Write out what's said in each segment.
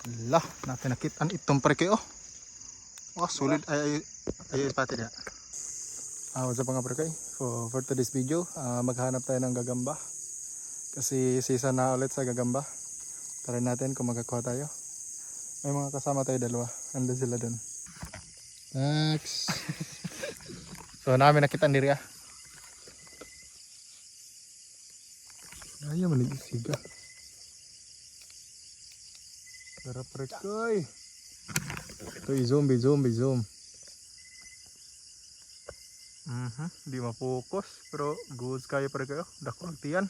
Lah, natin nakitaan itong pare kayo. Wah, sulit ay pati dia. What's up mga pare kay? For today's video, maghanap tayo ng gagamba. Kasi season na ulit sa gagamba. Try natin kung magkakuha tayo. May mga kasama tayo dalawa. Andun sila dun. Next. So namin nakitaan diri ah. Ayaw manigisiga. Tara pare kay. Ito i-zoom. Di mapokus pero goods kayo pare kayo. Dako ang tiyan.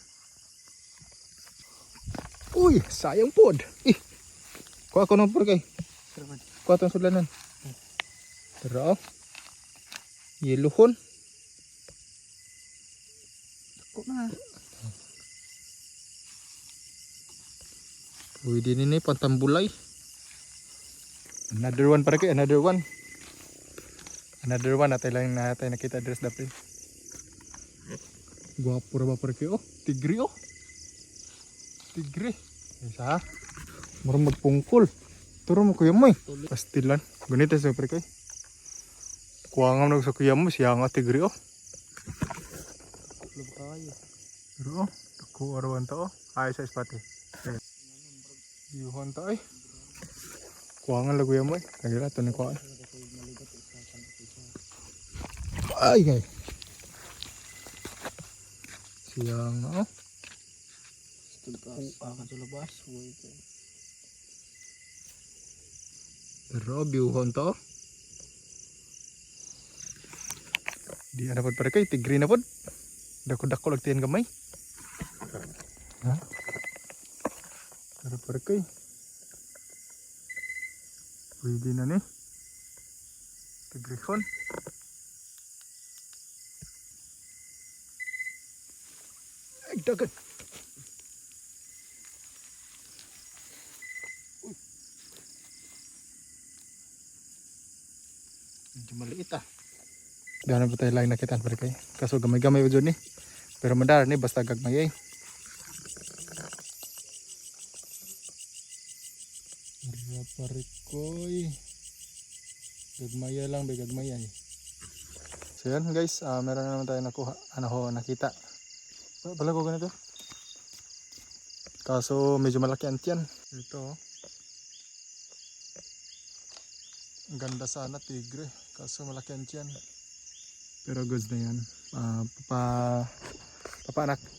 Uy, sayang pod. Kuha ko nung pare kay. Kuha itong sulanan. Tara oh. Yeluhon. Dako na. Uy, din ini pantambulay. Another one pare kay, another one natin lang natin nakita dress dapin. Guwapo ra ba pare kay oh, tigre oh. Tigre. Isa. Murag magpungkol. Turo mo kuya mo eh. Pastilan. Ganito sa pare kay. Kuha nga sa kuya mo siya nga tigre oh. Lubo kayo. Pero oh, ako arawan to oh. Ay sa spot eh. Yuhon to eh. Kuha nga lagu mo eh. Kaya ito ni kuha. Ay gay. Siyang oh. Akan sa labas. Pero yuhon to. Di ana pod pare kay tigre na pod. Dako-dako lagtian gamay. Ha? Pero pare kay. Pwede na ni. Tigrihon. Ay, dagat. Medyo maliit ah. Dahil po tayo lang nakitaan pare kay. Kaso gamay-gamay po dyan eh. Pero madara ni basta gagmay eh. Pare koy. Gagmaya lang, gagmaya eh. So yan guys, meron na naman tayo nakuha, nakita. Pala ko ganito. Kaso medyo malaki ang tiyan. Ito oh. Ang ganda sana tigre, kaso malaki ang tiyan. Pero goods na yan.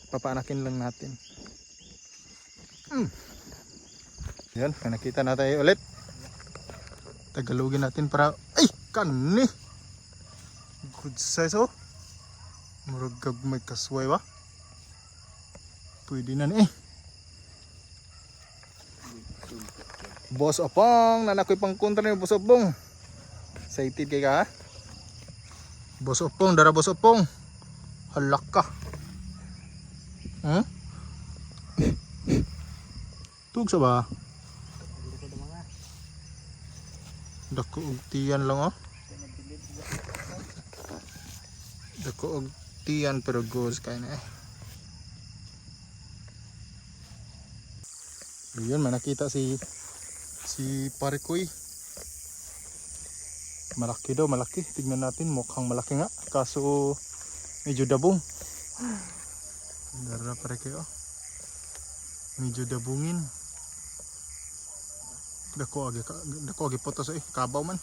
Papaanakin lang natin. Yan, nakita na tayo ulit. Tagalogin natin para ay kani. Good size oh. Murag may kasway ba? Pwede na ni. Boss Opong, nanakoy pang kontra ni Boss Opong. Excited kay ka ha? Boss Opong, dara Boss Opong. Halak ka. Tug sa ba? Dako og tiyan lang oh. Dako og tiyan pero goes kay na eh. Ayun, manakita si pare koy. Malaki daw, malaki. Tignan natin, mukhang malaki nga. Kaso medyo dabong. Dara pare koy oh. Medyo dabungin. Dako agi putos eh, kabaw man.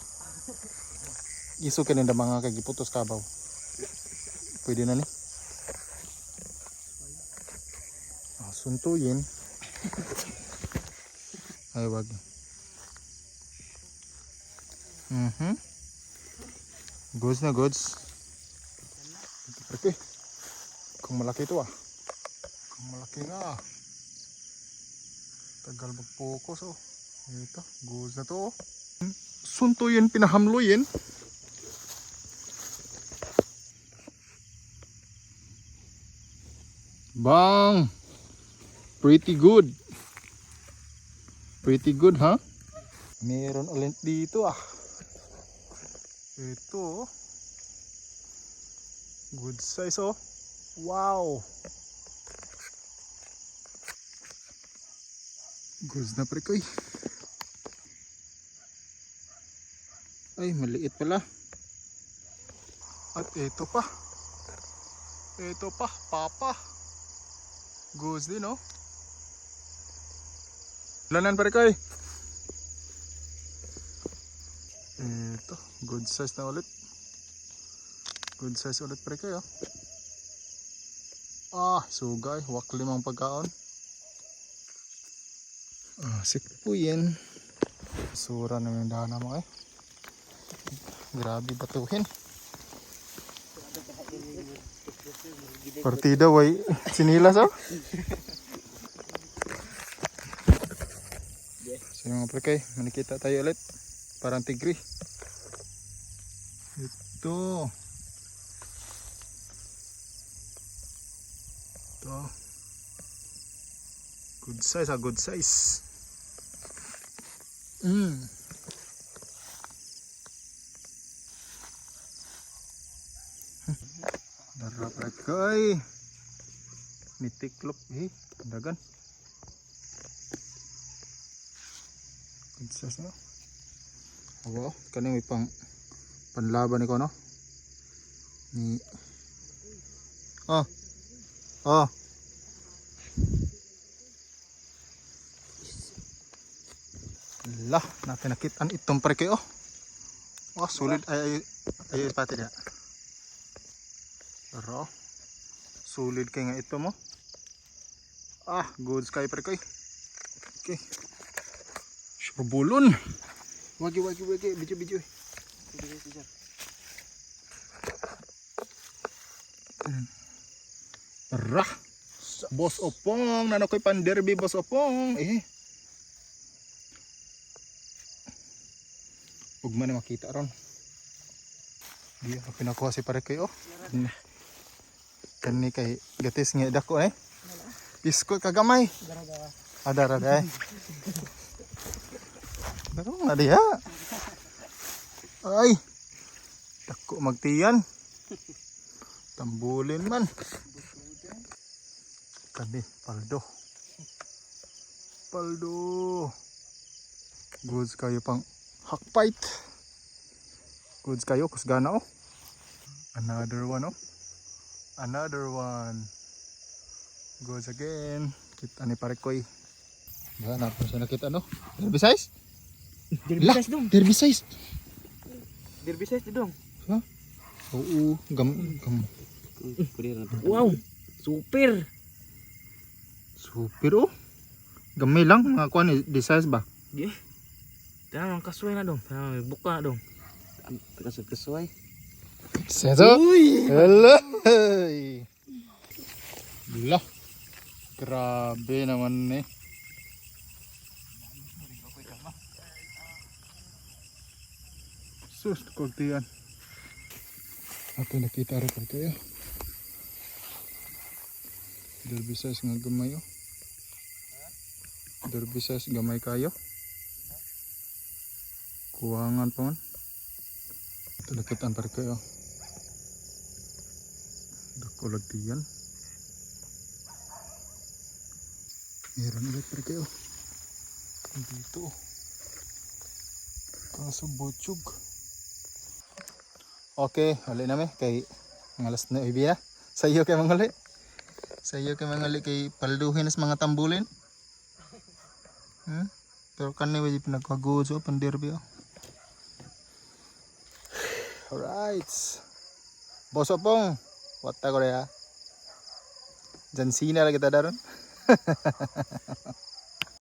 Iso kanin da mga kay giputos kabaw. Pwede na ni. Suntuyin. Ay wag. Goods na goods. Okay. Kung malaki ito ah. Kung malaki nga. Tagal mag-focus oh. Ito, goods na to. Suntuyin, pinahamluyin. Bang! Pretty good. Pretty good, ha? Huh? Meron ulit dito ah. Ito. Good size oh. Wow. Goods na pre koy. Ay, maliit pala. At ito pa. Ito pa, papa. Goose din, oh. Lanan pare ko eh. Ito, good size na ulit. Good size ulit pare ko, oh. Ah, sugay, wak limang pagkaon. Ah, sikpuyin. Sura na yung dana mo eh. Grabe batuhin. Partida way sinilas oh. So mga prekay, manikita tayo ulit. Parang tigri. Ito. Ito. Good size, good size. Darap prekay. Mitiklop eh, dagan. Good size no. Wow, kaning may panlaban ko no. Ni Oh. Oh. Lah, natin nakitaan itong pare oh. Wah, sulit ay pati dia. Pero sulit kay nga ito mo. Ah, good sky pare koy. Okay. Surbulon. Wagi video. Rah. Boss Opong, nano koy panderby Boss Opong. Huwag man na makita ron. Di ako pinakuha si pare kayo. Kani kay gatis nga dako eh. Isko kagamay. Ada eh. Dako nga diha. Ay. Dako magtiyan. Tambulin man. Kani paldo. Goods kayo pang hakpait. Goods kayo kusgana oh. Another one oh. Another one. Goods again. Kita ni pare koy. Ba na po sa nakita no? Derby size? Derby size dong. Derby size. Derby size dong. Ha? Oo, gam. Wow, super. Super oh. Gamay lang mga kuan di size ba? Di. Tanang kasuway na dong. Tanang may buka na dong. Kasuway. Seto. Hello. Lah. Grabe naman eh. Sus, kultian. Ato nakita rin pa kayo. Derby size nga gamay oh. Derby size gamay kayo. Kuwangan pa man. Ito nakitaan pa rin kayo. Dako lagtiyan. Meron ulit pa rin kayo. Dito. Kaso botsog. Okay, huli namin kay alas 9 na. Sa iyo kay manghuli. Sa iyo kay manghuli kay palduhin sa mga tambulin. Pero kanina wala pinagkagod so panderby oh. Alright. Boss Opong, wata ko rin ha. Jansina lagi kita daron.